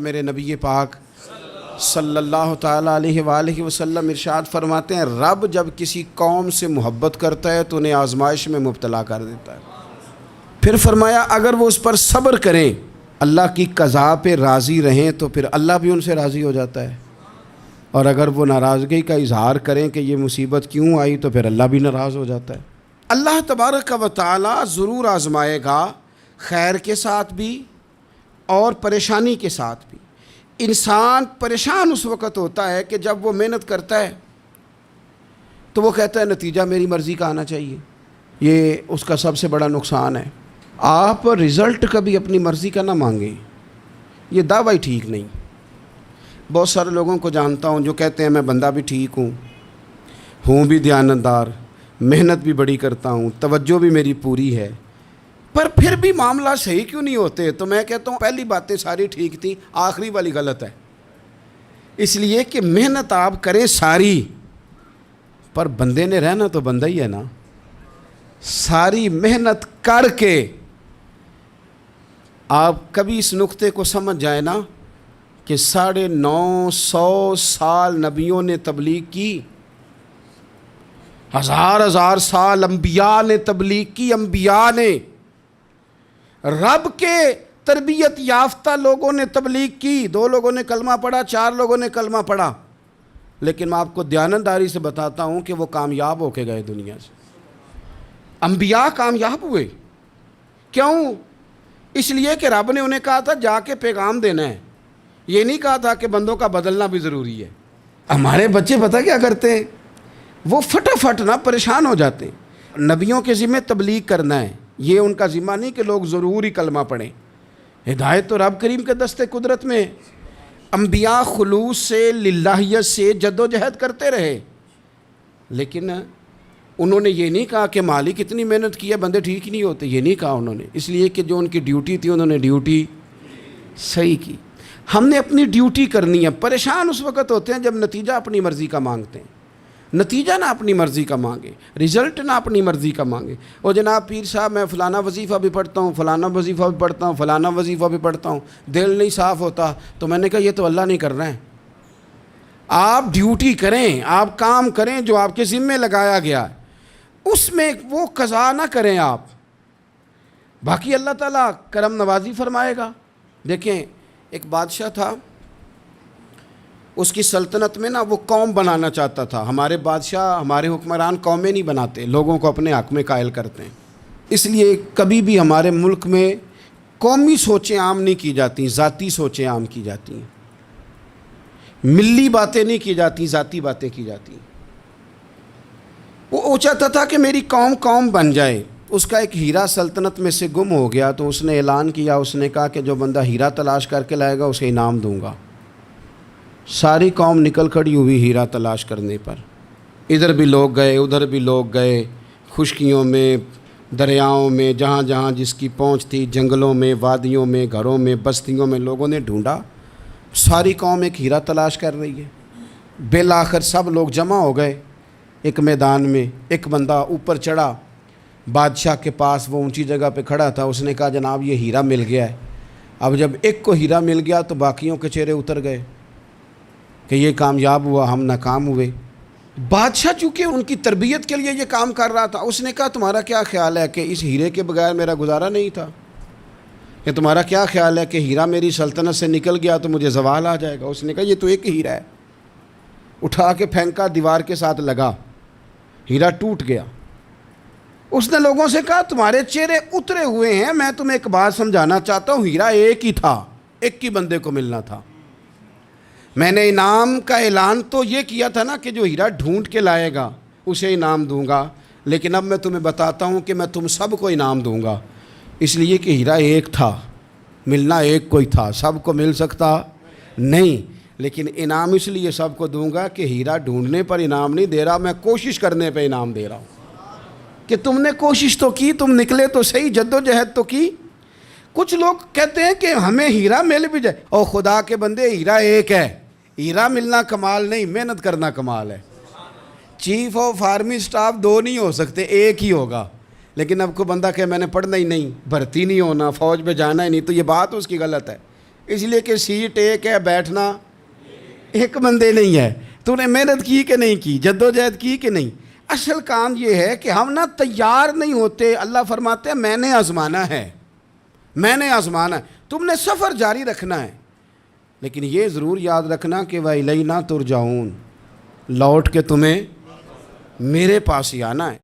میرے نبی پاک صلی اللہ تعالیٰ علیہ وآلہ وسلم ارشاد فرماتے ہیں، رب جب کسی قوم سے محبت کرتا ہے تو انہیں آزمائش میں مبتلا کر دیتا ہے۔ پھر فرمایا اگر وہ اس پر صبر کریں، اللہ کی قضا پہ راضی رہیں تو پھر اللہ بھی ان سے راضی ہو جاتا ہے، اور اگر وہ ناراضگی کا اظہار کریں کہ یہ مصیبت کیوں آئی تو پھر اللہ بھی ناراض ہو جاتا ہے۔ اللہ تبارک و تعالیٰ ضرور آزمائے گا، خیر کے ساتھ بھی اور پریشانی کے ساتھ بھی۔ انسان پریشان اس وقت ہوتا ہے کہ جب وہ محنت کرتا ہے تو وہ کہتا ہے نتیجہ میری مرضی کا آنا چاہیے، یہ اس کا سب سے بڑا نقصان ہے۔ آپ رزلٹ کبھی اپنی مرضی کا نہ مانگیں، یہ دعویٰ ہی ٹھیک نہیں۔ بہت سارے لوگوں کو جانتا ہوں جو کہتے ہیں میں بندہ بھی ٹھیک ہوں بھی دیانتدار، محنت بھی بڑی کرتا ہوں، توجہ بھی میری پوری ہے، پر پھر بھی معاملہ صحیح کیوں نہیں ہوتے؟ تو میں کہتا ہوں پہلی باتیں ساری ٹھیک تھیں، آخری والی غلط ہے۔ اس لیے کہ محنت آپ کریں ساری، پر بندے نے رہنا تو بندہ ہی ہے نا۔ ساری محنت کر کے آپ کبھی اس نقطے کو سمجھ جائیں نا کہ 950 سال نبیوں نے تبلیغ کی، ہزار سال انبیاء نے تبلیغ کی، انبیاء نے، رب کے تربیت یافتہ لوگوں نے تبلیغ کی، 2 لوگوں نے کلمہ پڑھا، 4 لوگوں نے کلمہ پڑھا، لیکن میں آپ کو دیانتداری سے بتاتا ہوں کہ وہ کامیاب ہو کے گئے دنیا سے۔ انبیاء کامیاب ہوئے، کیوں؟ اس لیے کہ رب نے انہیں کہا تھا جا کے پیغام دینا ہے، یہ نہیں کہا تھا کہ بندوں کا بدلنا بھی ضروری ہے۔ ہمارے بچے پتہ کیا کرتے ہیں؟ وہ فٹافٹ نہ پریشان ہو جاتے ہیں۔ نبیوں کے ذمہ تبلیغ کرنا ہے، یہ ان کا ذمہ نہیں کہ لوگ ضروری کلمہ پڑھیں۔ ہدایت تو رب کریم کے دست قدرت میں۔ انبیاء خلوص سے، للہیت سے جد و جہد کرتے رہے، لیکن انہوں نے یہ نہیں کہا کہ مالک اتنی محنت کی ہے بندے ٹھیک ہی نہیں ہوتے، یہ نہیں کہا انہوں نے، اس لیے کہ جو ان کی ڈیوٹی تھی انہوں نے ڈیوٹی صحیح کی۔ ہم نے اپنی ڈیوٹی کرنی ہے۔ پریشان اس وقت ہوتے ہیں جب نتیجہ اپنی مرضی کا مانگتے ہیں۔ نتیجہ نہ اپنی مرضی کا مانگے، رزلٹ نہ اپنی مرضی کا مانگے۔ اور جناب پیر صاحب میں فلانا وظیفہ بھی پڑھتا ہوں، فلانا وظیفہ بھی پڑھتا ہوں، فلانا وظیفہ بھی پڑھتا ہوں، دل نہیں صاف ہوتا، تو میں نے کہا یہ تو اللہ نہیں کر رہا ہے۔ آپ ڈیوٹی کریں، آپ کام کریں جو آپ کے ذمے لگایا گیا ہے، اس میں وہ قضا نہ کریں آپ، باقی اللہ تعالیٰ کرم نوازی فرمائے گا۔ دیکھیں ایک بادشاہ تھا، اس کی سلطنت میں نا وہ قوم بنانا چاہتا تھا۔ ہمارے بادشاہ، ہمارے حکمران قومیں نہیں بناتے، لوگوں کو اپنے حق میں قائل کرتے ہیں۔ اس لیے کبھی بھی ہمارے ملک میں قومی سوچیں عام نہیں کی جاتی، ذاتی سوچیں عام کی جاتی ہیں، ملی باتیں نہیں کی جاتی، ذاتی باتیں کی جاتی ہیں۔ وہ چاہتا تھا کہ میری قوم بن جائے۔ اس کا ایک ہیرا سلطنت میں سے گم ہو گیا، تو اس نے اعلان کیا، اس نے کہا کہ جو بندہ ہیرا تلاش کر کے لائے گا اسے انعام دوں گا۔ ساری قوم نکل کھڑی ہوئی ہیرا تلاش کرنے پر، ادھر بھی لوگ گئے، ادھر بھی لوگ گئے، خشکیوں میں، دریاؤں میں، جہاں جہاں جس کی پہنچ تھی، جنگلوں میں، وادیوں میں، گھروں میں، بستیوں میں لوگوں نے ڈھونڈا۔ ساری قوم ایک ہیرا تلاش کر رہی ہے۔ بالآخر سب لوگ جمع ہو گئے ایک میدان میں۔ ایک بندہ اوپر چڑھا بادشاہ کے پاس، وہ اونچی جگہ پہ کھڑا تھا، اس نے کہا جناب یہ ہیرا مل گیا ہے۔ اب جب ایک کو ہیرا مل گیا تو باقیوں کے چہرے اتر گئے کہ یہ کامیاب ہوا، ہم ناکام ہوئے۔ بادشاہ چونکہ ان کی تربیت کے لیے یہ کام کر رہا تھا، اس نے کہا تمہارا کیا خیال ہے کہ اس ہیرے کے بغیر میرا گزارا نہیں تھا؟ کہ تمہارا کیا خیال ہے کہ ہیرا میری سلطنت سے نکل گیا تو مجھے زوال آ جائے گا؟ اس نے کہا یہ تو ایک ہیرا ہے۔ اٹھا کے پھینکا، دیوار کے ساتھ لگا، ہیرا ٹوٹ گیا۔ اس نے لوگوں سے کہا تمہارے چہرے اترے ہوئے ہیں، میں تمہیں ایک بات سمجھانا چاہتا ہوں، ہیرا ایک ہی تھا، ایک ہی بندے کو ملنا تھا۔ میں نے انعام کا اعلان تو یہ کیا تھا نا کہ جو ہیرا ڈھونڈ کے لائے گا اسے انعام دوں گا، لیکن اب میں تمہیں بتاتا ہوں کہ میں تم سب کو انعام دوں گا، اس لیے کہ ہیرا ایک تھا، ملنا ایک کو ہی تھا، سب کو مل سکتا نہیں، لیکن انعام اس لیے سب کو دوں گا کہ ہیرا ڈھونڈنے پر انعام نہیں دے رہا، میں کوشش کرنے پہ انعام دے رہا ہوں کہ تم نے کوشش تو کی، تم نکلے تو صحیح، جد و جہد تو کی۔ کچھ لوگ کہتے ہیں کہ ہمیں ہیرا مل بھی جائے، اور خدا کے بندے ہیرا ایک ہے، ہیرا ملنا کمال نہیں، محنت کرنا کمال ہے۔ چیف آف آرمی سٹاف 2 نہیں ہو سکتے، ایک ہی ہوگا، لیکن اب کو بندہ کہ میں نے پڑھنا ہی نہیں، بھرتی نہیں ہونا، فوج میں جانا ہی نہیں، تو یہ بات اس کی غلط ہے۔ اس لیے کہ سیٹ ایک ہے، بیٹھنا ایک بندے نہیں ہے. تو نے محنت کی کہ نہیں کی، جدوجہد کی کہ نہیں. اصل کام یہ ہے کہ ہم نا تیار نہیں ہوتے. اللہ فرماتے ہیں میں نے آزمانا ہے، میں نے آزمانا ہے. تم نے سفر جاری رکھنا ہے، لیکن یہ ضرور یاد رکھنا کہ وَإِلَيْنَا تُرْجَعُونَ، لوٹ کے تمہیں میرے پاس ہی آنا ہے.